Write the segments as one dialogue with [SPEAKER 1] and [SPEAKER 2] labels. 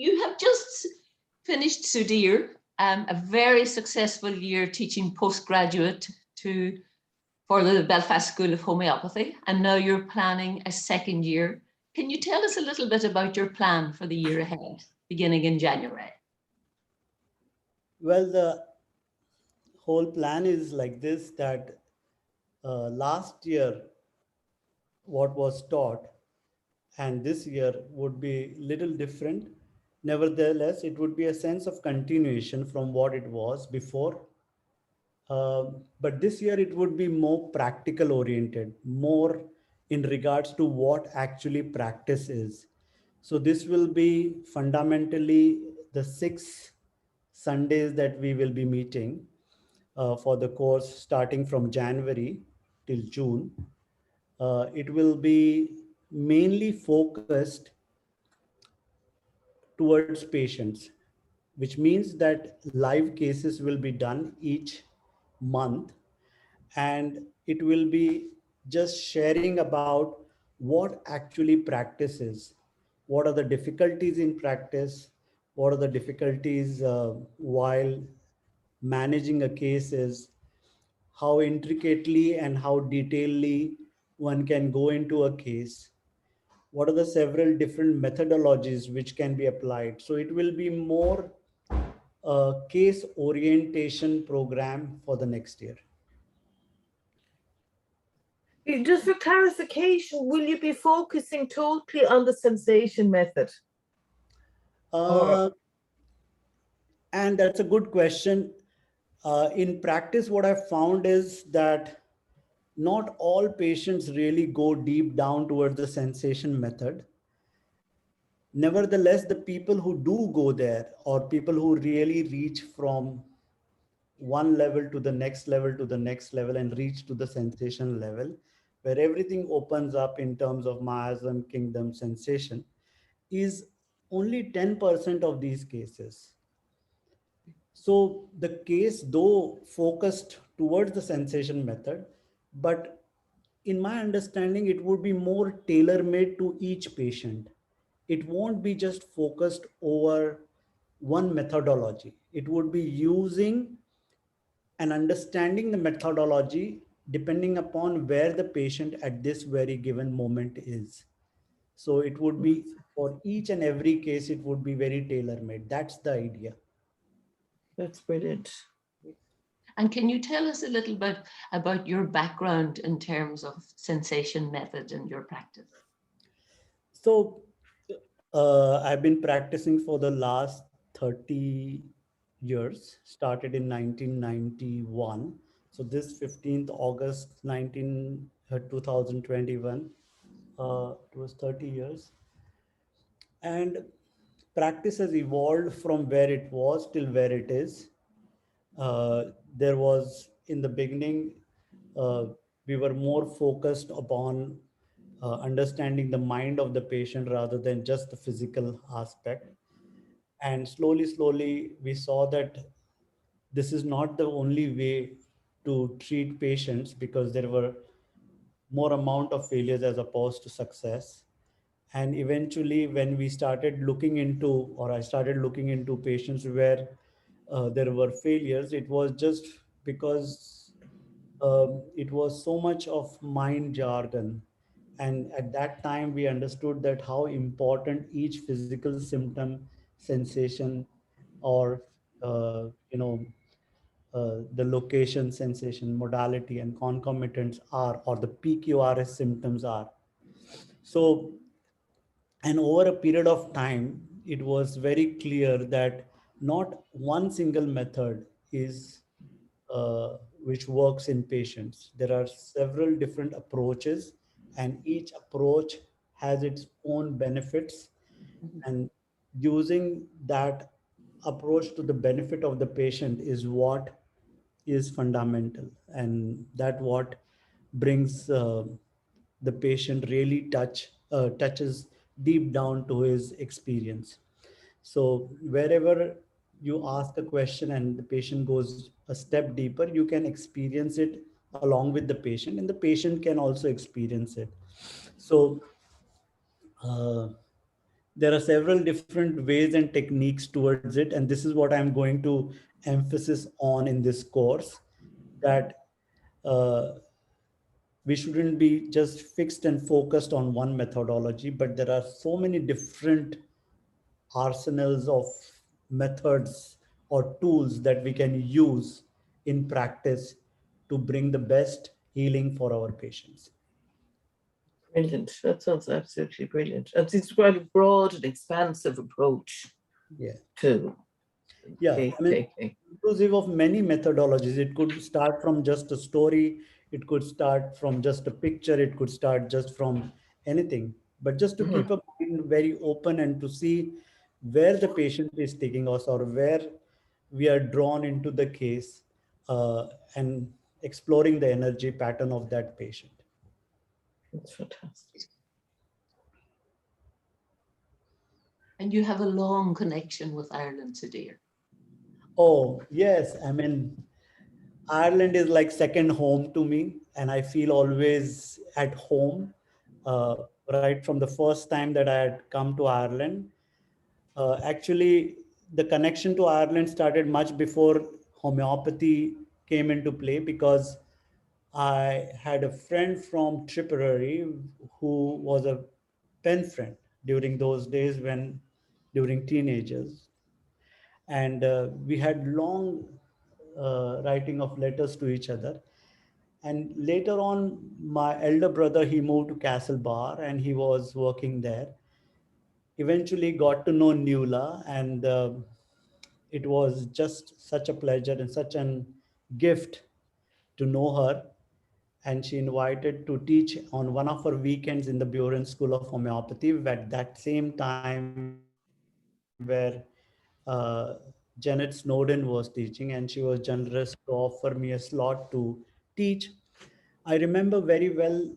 [SPEAKER 1] you have just finished Sudir, a very successful year teaching postgraduate to for the Belfast School of Homeopathy, and now you're planning a second year. Can you tell us a little bit about your plan for the year ahead, beginning in January?
[SPEAKER 2] Well, the whole plan is like this, that last year what was taught and this year would be little different. Nevertheless, it would be a sense of continuation from what it was before. But this year it would be more practical oriented, more in regards to what actually practice is. So this will be fundamentally the 6 Sundays that we will be meeting for the course starting from January till June. It will be mainly focused towards patients, which means that live cases will be done each month, and it will be just sharing about what actually practice is, what are the difficulties in practice, what are the difficulties while managing a case is, how intricately and how detailedly one can go into a case, what are the several different methodologies which can be applied. So it will be more a case orientation program for the next year.
[SPEAKER 3] Just for clarification, will you be focusing totally on the sensation method? Or
[SPEAKER 2] Uh, and that's a good question. In practice, what I've found is that not all patients really go deep down towards the sensation method. Nevertheless, the people who do go there, or people who really reach from one level to the next level to the next level and reach to the sensation level, where everything opens up in terms of miasm, kingdom, sensation, is only 10% of these cases. So the case, though focused towards the sensation method, but in my understanding, it would be more tailor made to each patient. It won't be just focused over one methodology. It would be using and understanding the methodology depending upon where the patient at this very given moment is. So it would be for each and every case, it would be very tailor made. That's the idea.
[SPEAKER 3] that's brilliant.
[SPEAKER 1] And can you tell us a little bit about your background in terms of sensation method and your practice?
[SPEAKER 2] So I've been practicing for the last 30 years, started in 1991. So this 15th August 2021, it was 30 years. And practice has evolved from where it was till where it is. There was in the beginning, uh, we were more focused upon understanding the mind of the patient rather than just the physical aspect. And slowly, we saw that this is not the only way to treat patients, because there were more amount of failures as opposed to success. And eventually when we started looking into, or I started looking into patients where there were failures, it was just because it was so much of mind jargon. And at that time we understood that how important each physical symptom, sensation, or the location, sensation, modality, and concomitants are, or the PQRS symptoms are. So, and over a period of time, it was very clear that not one single method is which works in patients. There are several different approaches, and each approach has its own benefits. And using that approach to the benefit of the patient is what is fundamental, and that what brings the patient really touches deep down to his experience. So wherever you ask a question and the patient goes a step deeper, you can experience it along with the patient, and the patient can also experience it. So uh, there are several different ways and techniques towards it, and this is what I'm going to emphasis on in this course, that uh, we shouldn't be just fixed and focused on one methodology, but there are so many different arsenals of methods or tools that we can use in practice to bring the best healing for our patients.
[SPEAKER 3] Brilliant. That sounds absolutely brilliant. It's quite a broad and expansive approach
[SPEAKER 2] Yeah.
[SPEAKER 3] to
[SPEAKER 2] Yeah. I mean,
[SPEAKER 3] KK.
[SPEAKER 2] inclusive of many methodologies. It could start from just a story, it could start from just a picture, it could start just from anything. But just to keep a mind very open and to see where the patient is taking us or where we are drawn into the case, and exploring the energy pattern of that patient.
[SPEAKER 3] That's fantastic.
[SPEAKER 1] And you have a long connection with Ireland, Sudhir.
[SPEAKER 2] Oh, yes. I mean, Ireland is like second home to me, and I feel always at home. Uh, right from the first time that I had come to Ireland. Actually, the connection to Ireland started much before homeopathy came into play, because I had a friend from Tipperary who was a pen friend during those days when, during teenagers. And we had long writing of letters to each other. And later on, my elder brother, he moved to Castlebar and he was working there. Eventually got to know Nuala, and it was just such a pleasure and such an gift to know her. And she invited to teach on one of her weekends in the Buren School of Homeopathy at that same time where Janet Snowden was teaching, and she was generous to offer me a slot to teach. I remember very well,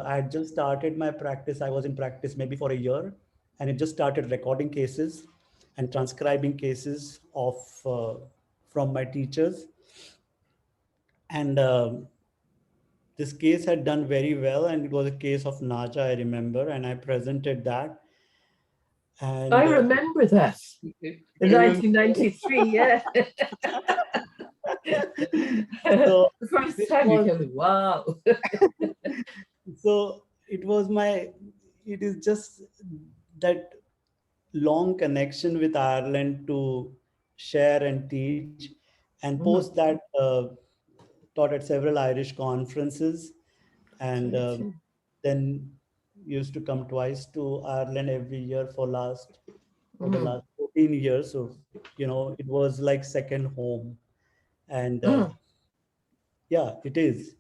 [SPEAKER 2] I had just started my practice. I was in practice maybe for a year, and it just started recording cases and transcribing cases of from my teachers. And this case had done very well, and it was a case of Naja, I remember, and I presented that.
[SPEAKER 3] I
[SPEAKER 2] And
[SPEAKER 3] remember that in
[SPEAKER 2] you remember?
[SPEAKER 3] 1993. Yeah.
[SPEAKER 2] So
[SPEAKER 3] The first
[SPEAKER 2] this
[SPEAKER 3] time you
[SPEAKER 2] was,
[SPEAKER 3] came, wow.
[SPEAKER 2] so it was my, it is just that long connection with Ireland to share and teach, and post that taught at several Irish conferences, and then used to come twice to Ireland every year for the last 14 years. So, you know, it was like second home. And yeah, it is.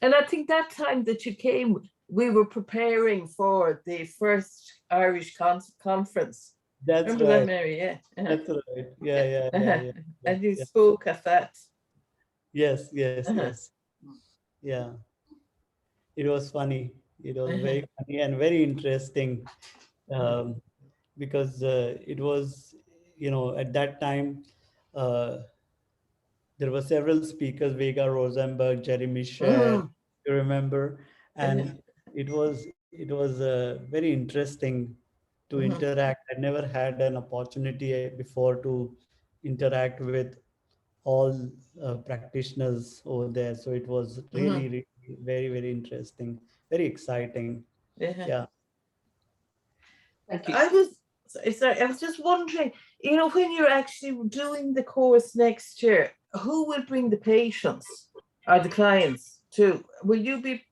[SPEAKER 3] And I think that time that you came, we were preparing for the first Irish conference.
[SPEAKER 2] That's
[SPEAKER 3] Remember that,
[SPEAKER 2] right.
[SPEAKER 3] Mary? Yeah.
[SPEAKER 2] That's right. Yeah, yeah, yeah, yeah.
[SPEAKER 3] And you
[SPEAKER 2] Yeah.
[SPEAKER 3] spoke at that.
[SPEAKER 2] Yes, yes,
[SPEAKER 3] Uh-huh.
[SPEAKER 2] yes. Yeah. It was funny. It was
[SPEAKER 3] Uh-huh.
[SPEAKER 2] very funny and very interesting, um, because it was, you know, at that time, uh, there were several speakers, Vega Rosenberg, Jeremy Sher,
[SPEAKER 3] Mhm.
[SPEAKER 2] you remember,
[SPEAKER 3] Uh-huh.
[SPEAKER 2] and it was very interesting to
[SPEAKER 3] Mhm.
[SPEAKER 2] interact. I never had an opportunity before to interact with all practitioners over there, so it was really,
[SPEAKER 3] Mhm.
[SPEAKER 2] really very, very interesting, very exciting.
[SPEAKER 3] Yeah.
[SPEAKER 2] Yeah.
[SPEAKER 1] Thank you.
[SPEAKER 3] I was sorry, I was just wondering, when you're actually doing the course next year, who will bring the patients or the clients to? Will you be,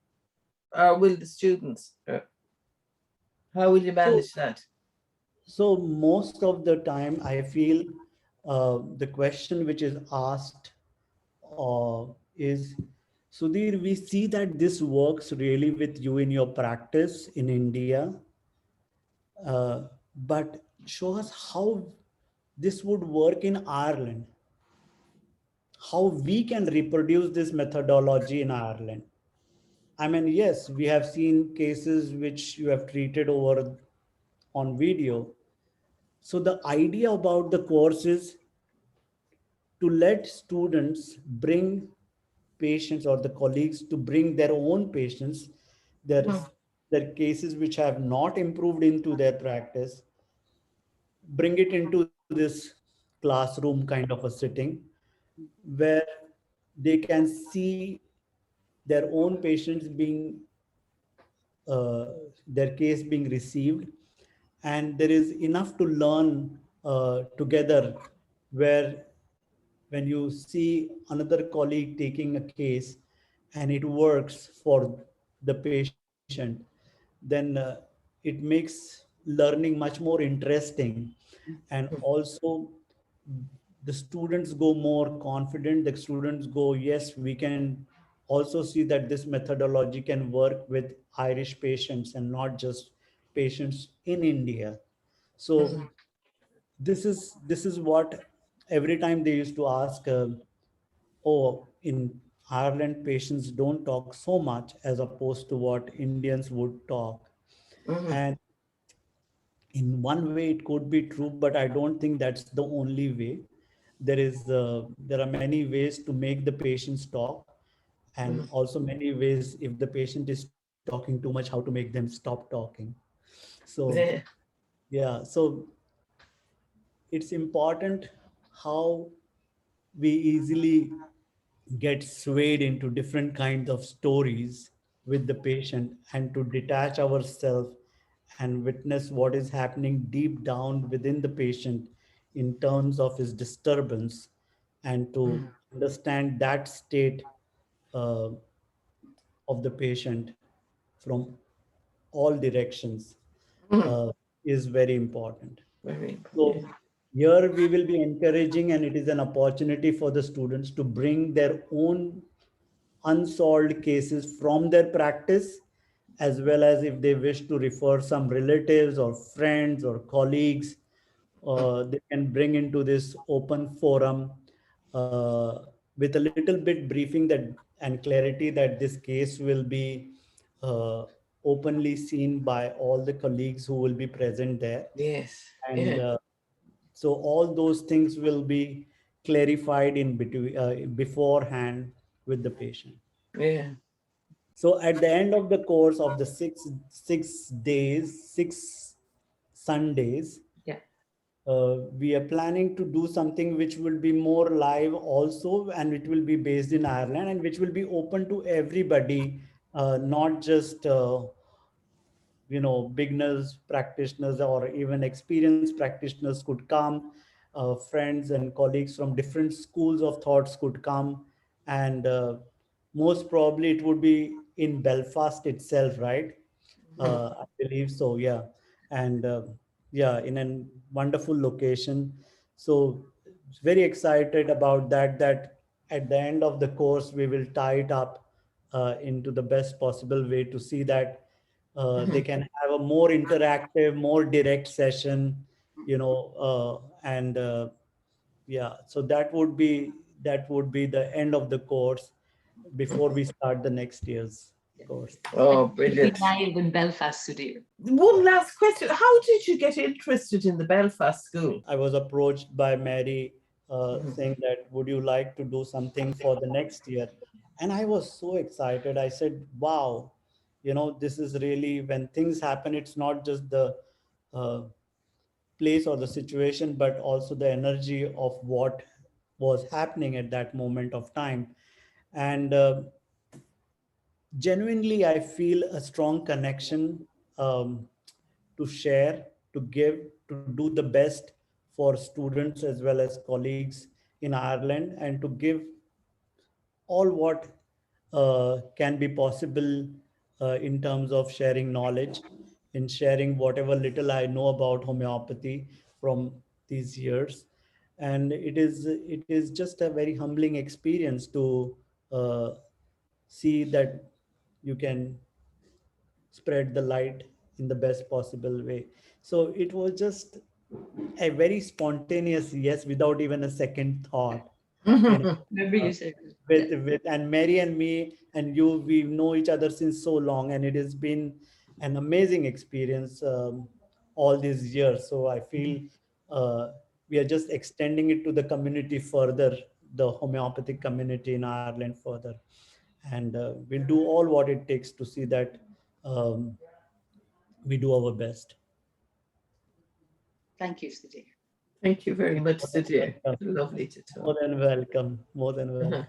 [SPEAKER 3] or will the students? How will you
[SPEAKER 2] So
[SPEAKER 3] manage that?
[SPEAKER 2] So most of the time, I feel the question which is asked is, Sudhir, we see that this works really with you in your practice in India, but show us how this would work in Ireland, how we can reproduce this methodology in Ireland. I mean, yes, we have seen cases which you have treated over on video. So the idea about the course is to let students bring patients, or the colleagues to bring their own patients, their
[SPEAKER 3] Mhm.
[SPEAKER 2] their cases which have not improved into their practice, bring it into this classroom kind of a sitting where they can see their own patients being uh, their case being received, and there is enough to learn together, where when you see another colleague taking a case and it works for the patient, then it makes learning much more interesting. And also the students go more confident. The students go, yes, we can also see that this methodology can work with Irish patients and not just patients in India. So
[SPEAKER 3] Mhm.
[SPEAKER 2] this is what every time they used to ask, oh, in Ireland patients don't talk so much as opposed to what Indians would talk.
[SPEAKER 3] Mhm.
[SPEAKER 2] And in one way it could be true, but I don't think that's the only way. There are many ways to make the patients talk, and
[SPEAKER 3] Mhm.
[SPEAKER 2] also many ways, if the patient is talking too much, how to make them stop talking. So
[SPEAKER 3] Yeah.
[SPEAKER 2] yeah, so it's important how we easily get swayed into different kinds of stories with the patient, and to detach ourselves and witness what is happening deep down within the patient in terms of his disturbance, and to
[SPEAKER 3] Mhm.
[SPEAKER 2] understand that state uh, of the patient from all directions
[SPEAKER 3] Mhm.
[SPEAKER 2] uh, is very important.
[SPEAKER 3] Very
[SPEAKER 2] So
[SPEAKER 3] important.
[SPEAKER 2] here we will be encouraging, and it is an opportunity for the students to bring their own unsolved cases from their practice, as well as if they wish to refer some relatives or friends or colleagues, they can bring into this open forum with a little bit briefing that and clarity that this case will be uh, openly seen by all the colleagues who will be present there.
[SPEAKER 3] Yes.
[SPEAKER 2] And
[SPEAKER 3] Yeah.
[SPEAKER 2] so all those things will be clarified in between beforehand with the patient.
[SPEAKER 3] Yeah.
[SPEAKER 2] So at the end of the course of the six days, 6 Sundays,
[SPEAKER 3] Yeah.
[SPEAKER 2] we are planning to do something which will be more live also, and it will be based in Ireland, and which will be open to everybody, not just beginners, practitioners, or even experienced practitioners could come. Friends and colleagues from different schools of thoughts could come, and most probably it would be in Belfast itself, right?
[SPEAKER 3] Mhm.
[SPEAKER 2] I believe so, yeah. And yeah, in a wonderful location. So very excited about that, that at the end of the course we will tie it up into the best possible way, to see that they
[SPEAKER 3] Mhm.
[SPEAKER 2] can have a more interactive, more direct session, and yeah, so that would be the end of the course before we start the next year's course.
[SPEAKER 1] And
[SPEAKER 3] Oh,
[SPEAKER 1] it will be
[SPEAKER 3] brilliant.
[SPEAKER 1] live in Belfast, Sudhir.
[SPEAKER 3] One last question. How did you get interested in the Belfast school?
[SPEAKER 2] I was approached by Mary
[SPEAKER 3] Mhm.
[SPEAKER 2] saying that, would you like to do something for the next year? And I was so excited. I said, wow, this is really, when things happen, it's not just the uh, place or the situation, but also the energy of what was happening at that moment of time. And genuinely, I feel a strong connection um, to share, to give, to do the best for students as well as colleagues in Ireland, and to give all what can be possible in terms of sharing knowledge, in sharing whatever little I know about homeopathy from these years. And it is just a very humbling experience to uh, see that you can spread the light in the best possible way. So it was just a very spontaneous yes, without even a second thought. You know,
[SPEAKER 3] Mhm.
[SPEAKER 1] Remember
[SPEAKER 2] uh,
[SPEAKER 1] you said, yeah.
[SPEAKER 2] with and Mary and me and you, we know each other since so long, and it has been an amazing experience all these years. So I feel uh, we are just extending it to the community further, the homeopathic community in Ireland further, and we'll do all what it takes to see that um, we do our best.
[SPEAKER 1] Thank you, Sudhir.
[SPEAKER 3] Thank you very much, Sudhir.
[SPEAKER 2] welcome.
[SPEAKER 3] Lovely to talk.
[SPEAKER 2] More than welcome. More than welcome.
[SPEAKER 3] Uh-huh.